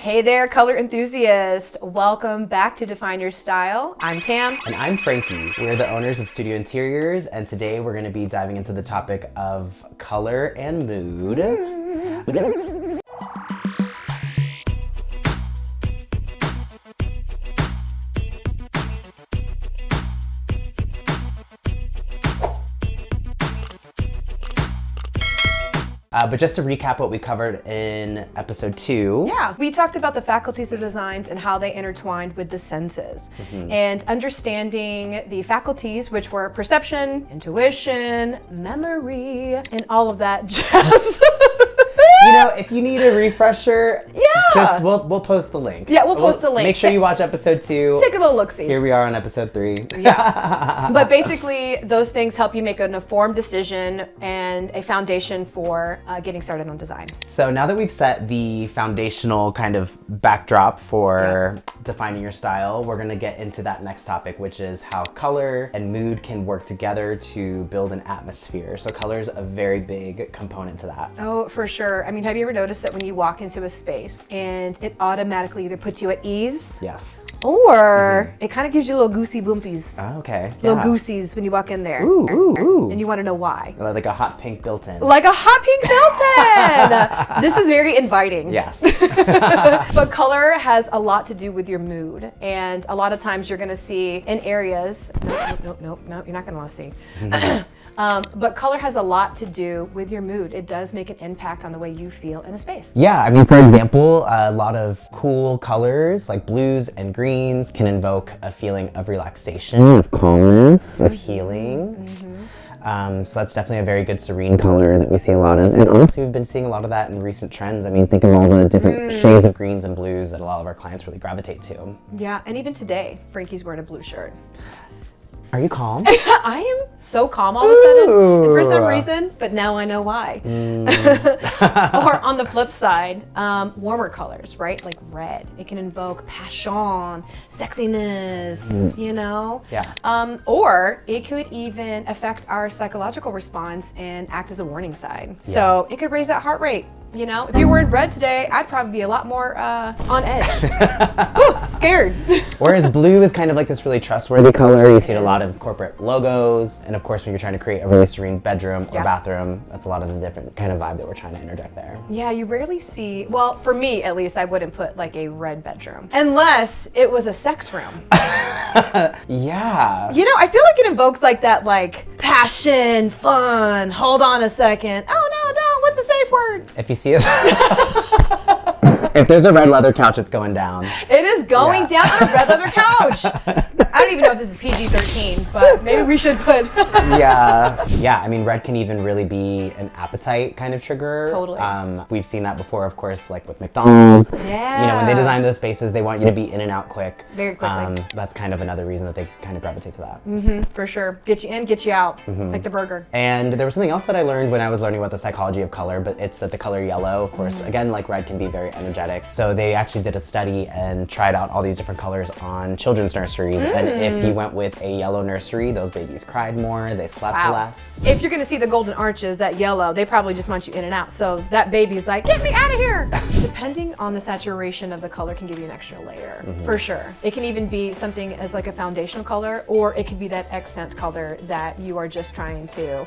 Hey there, color enthusiast. Welcome back to Define Your Style. I'm Tam. And I'm Franky. We're the owners of Studio Interiors, and today we're going to be diving into the topic of color and mood. But just to recap what we covered in episode 2. Yeah, we talked about the faculties of designs and how they intertwined with the senses. And understanding the faculties, which were perception, intuition, memory, and all of that jazz. You know, if you need a refresher, we'll post the link. Yeah, we'll post the link. Make sure you watch episode 2. Take a little look-see. Here we are on episode 3. Yeah. But basically, those things help you make an informed decision and a foundation for getting started on design. So now that we've set the foundational kind of backdrop for defining your style, we're gonna get into that next topic, which is how color and mood can work together to build an atmosphere. So color is a very big component to that. Oh, for sure. I mean, have you ever noticed that when you walk into a space and it automatically either puts you at ease? Yes. Or it kind of gives you little goosey boompies. Oh, okay. Little goosies when you walk in there. Ooh. And you want to know why. Like a hot pink built-in. Like a hot pink built-in! This is very inviting. Yes. But color has a lot to do with your mood. And a lot of times you're going to see in areas, no, you're not going to want to see. But color has a lot to do with your mood. It does make an impact on the way you feel in a space. Yeah, I mean, for example, a lot of cool colors like blues and greens can invoke a feeling of relaxation, of calmness, of healing. So that's definitely a very good serene color that we see a lot of. And honestly, we've been seeing a lot of that in recent trends. I mean, think of all the different shades of greens and blues that a lot of our clients really gravitate to. Yeah, and even today, Franky's wearing a blue shirt. Are you calm? I am so calm all of a sudden, and for some reason, but now I know why. Or on the flip side, warmer colors, right? Like red. It can invoke passion, sexiness, you know? Yeah. Or it could even affect our psychological response and act as a warning sign. So it could raise that heart rate. You know, if you were in red today, I'd probably be a lot more on edge. Ooh, scared. Whereas blue is kind of like this really trustworthy color. You see it a lot of corporate logos. And of course, when you're trying to create a really serene bedroom or bathroom, that's a lot of the different kind of vibe that we're trying to interject there. Yeah, you rarely see, well, for me at least, I wouldn't put like a red bedroom. Unless it was a sex room. Yeah. You know, I feel like it invokes like that like passion, fun, hold on a second. Oh no, don't, what's the safe word? If you see us, if there's a red leather couch, it's going down. It is going down on a red leather couch. I don't even know if this is PG-13, but maybe we should put. Yeah. I mean, red can even really be an appetite kind of trigger. Totally. We've seen that before, of course, like with McDonald's. Yeah. You know, when they design those spaces, they want you to be in and out quick. Very quickly. That's kind of another reason that they kind of gravitate to that. For sure. Get you in, get you out, like the burger. And there was something else that I learned when I was learning about the psychology of color, but it's that the color yellow, of course, again, like red can be very energetic. So they actually did a study and tried out all these different colors on children's nurseries. And if you went with a yellow nursery, those babies cried more, they slept less. If you're gonna see the golden arches, that yellow, they probably just want you in and out. So that baby's like, get me out of here. Depending on the saturation of the color can give you an extra layer, for sure. It can even be something as like a foundational color, or it could be that accent color that you are just trying to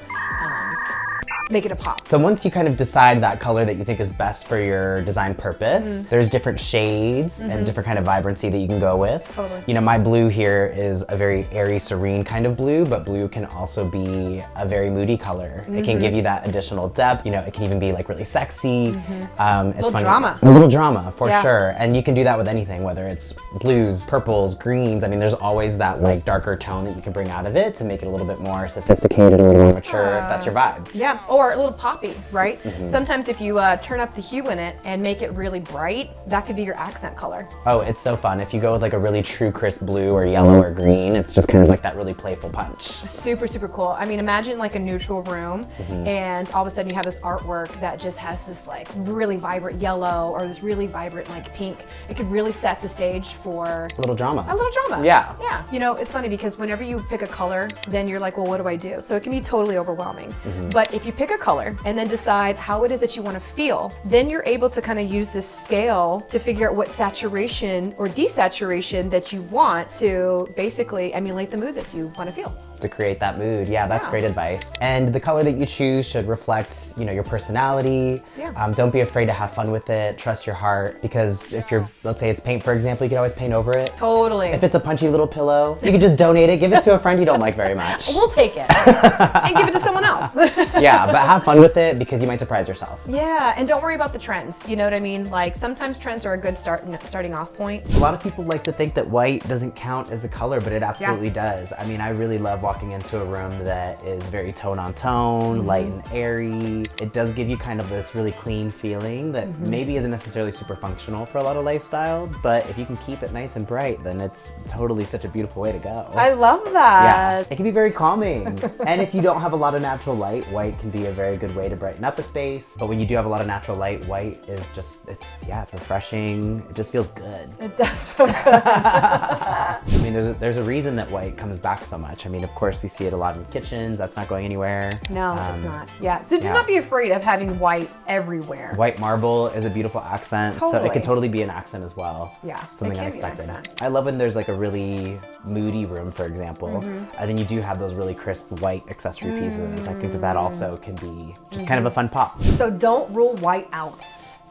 make it a pop. So once you kind of decide that color that you think is best for your design purpose, there's different shades and different kind of vibrancy that you can go with. Totally. You know, my blue here is a very airy, serene kind of blue, but blue can also be a very moody color. It can give you that additional depth. You know, it can even be like really sexy. It's a little drama. A little drama, for sure. And you can do that with anything, whether it's blues, purples, greens. I mean, there's always that like darker tone that you can bring out of it to make it a little bit more sophisticated, a little more mature, if that's your vibe. Yeah, or a little poppy, right? Sometimes if you turn up the hue in it and make it really bright, that could be your accent color. Oh, it's so fun. If you go with like a really true crisp blue or yellow or green, it's just kind of like that really playful punch. Super, super cool. I mean, imagine like a neutral room and all of a sudden you have this artwork that just has this like really vibrant yellow or this really vibrant like pink. It could really set the stage for A little drama. a little drama. Yeah. Yeah. You know, it's funny because whenever you pick a color, then you're like, well, what do I do? So it can be totally overwhelming. But if you pick a color and then decide how it is that you want to feel, then you're able to kind of use this scale to figure out what saturation or desaturation that you want to basically emulate the mood that you want to feel. To create that mood. Yeah, that's Yeah. great advice. And the color that you choose should reflect, your personality. Yeah. Don't be afraid to have fun with it. Trust your heart, because if you're, let's say it's paint, for example, you can always paint over it. Totally. If it's a punchy little pillow, you can just donate it, give it to a friend you don't like very much. We'll take it and give it to someone else. Yeah, but have fun with it because you might surprise yourself. Yeah, and don't worry about the trends. You know what I mean? Like sometimes trends are a good starting off point. A lot of people like to think that white doesn't count as a color, but it absolutely does. I mean, I really love walking into a room that is very tone on tone, light and airy. It does give you kind of this really clean feeling that maybe isn't necessarily super functional for a lot of lifestyles, but if you can keep it nice and bright, then it's totally such a beautiful way to go. I love Yeah, that. it can be very calming. And if you don't have a lot of natural light, white can be a very good way to brighten up a space. But when you do have a lot of natural light, white is just, it's refreshing. It just feels good. It does feel good. I mean, there's a reason that white comes back so much. I mean, of course, we see it a lot in kitchens. That's not going anywhere. No, it's not. Yeah, so do not be afraid of having white everywhere. White marble is a beautiful accent, so it Totally. could totally be an accent as well. Yeah, Something it can be an unexpected. accent. I love when there's like a really moody room, for example, and then you do have those really crisp white accessory pieces. I think that also can be just kind of a fun pop. So don't rule white out.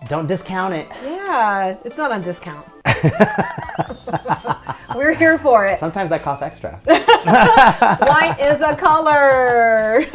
Don't discount it. Yeah, it's not on discount. We're here for it. Sometimes that costs extra. White is a color.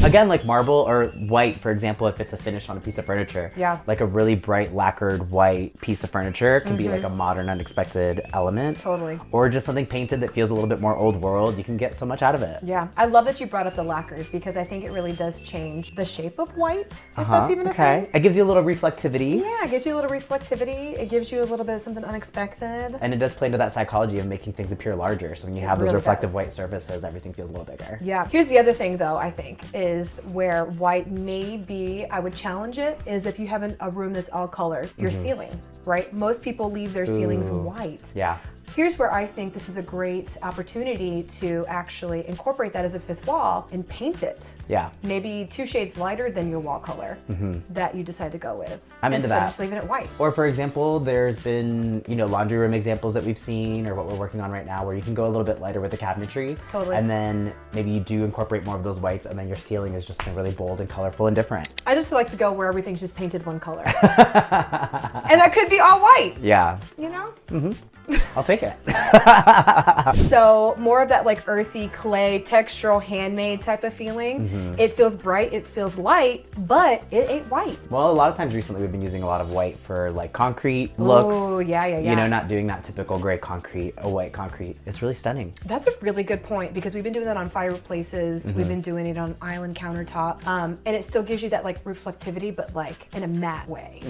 Again, like marble or white, for example, if it's a finish on a piece of furniture. Yeah. Like a really bright lacquered white piece of furniture can be like a modern, unexpected element. Totally. Or just something painted that feels a little bit more old world. You can get so much out of it. Yeah, I love that you brought up the lacquers because I think it really does change the shape of white, if that's even a thing. It gives you a little reflectivity. Yeah, it gives you a little reflectivity. It gives you a little bit of something unexpected. And it does play into that psychology of making things appear larger. So when you have those really reflective does. white surfaces, everything feels a little bigger. Yeah. Here's the other thing though, I think, is where white may be, I would challenge it, is if you have a room that's all color, your ceiling, right? Most people leave their ceilings white. Yeah. Here's where I think this is a great opportunity to actually incorporate that as a fifth wall and paint it. Yeah. Maybe 2 shades lighter than your wall color that you decide to go with. I'm into instead of that. just leaving it white. Or for example, there's been, laundry room examples that we've seen or what we're working on right now where you can go a little bit lighter with the cabinetry. Totally. And then maybe you do incorporate more of those whites and then your ceiling is just really bold and colorful and different. I just like to go where everything's just painted one color. And that could be all white, Yeah. you know? I'll take it. So more of that like earthy, clay, textural, handmade type of feeling. It feels bright, it feels light, but it ain't white. Well, a lot of times recently we've been using a lot of white for like concrete looks. Oh, yeah. Not doing that typical gray concrete, a white concrete. It's really stunning. That's a really good point because we've been doing that on fireplaces. We've been doing it on island countertop. And it still gives you that like reflectivity, but like in a matte way.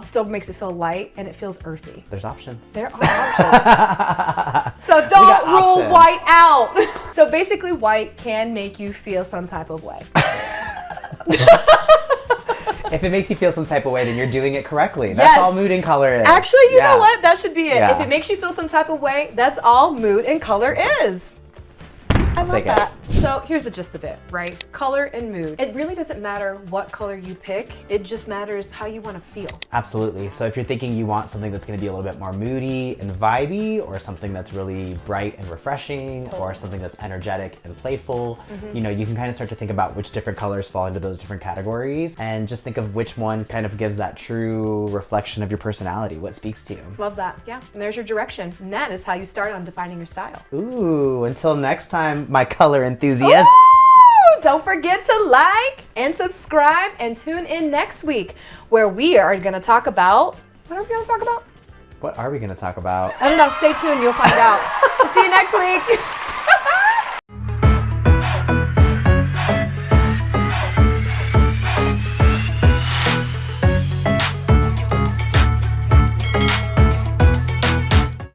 Still makes it feel light and it feels earthy. There's options. There are options. So don't rule options. white out. So basically white can make you feel some type of way. If it makes you feel some type of way, then you're doing it correctly. That's all mood and color is. Actually, you know what? That should be it. Yeah. If it makes you feel some type of way, that's all mood and color is. I love Take it. that. So here's the gist of it, right? Color and mood. It really doesn't matter what color you pick. It just matters how you want to feel. Absolutely. So if you're thinking you want something that's going to be a little bit more moody and vibey, or something that's really bright and refreshing, or something that's energetic and playful, you can kind of start to think about which different colors fall into those different categories, and just think of which one kind of gives that true reflection of your personality, what speaks to you. Love that. Yeah. And there's your direction. And that is how you start on defining your style. Ooh, until next time, my color enthusiasts. Ooh, don't forget to like and subscribe and tune in next week where we are going to talk about, what are we going to talk about? What are we going to talk about? I don't know. Stay tuned. You'll find out. We'll see you next week.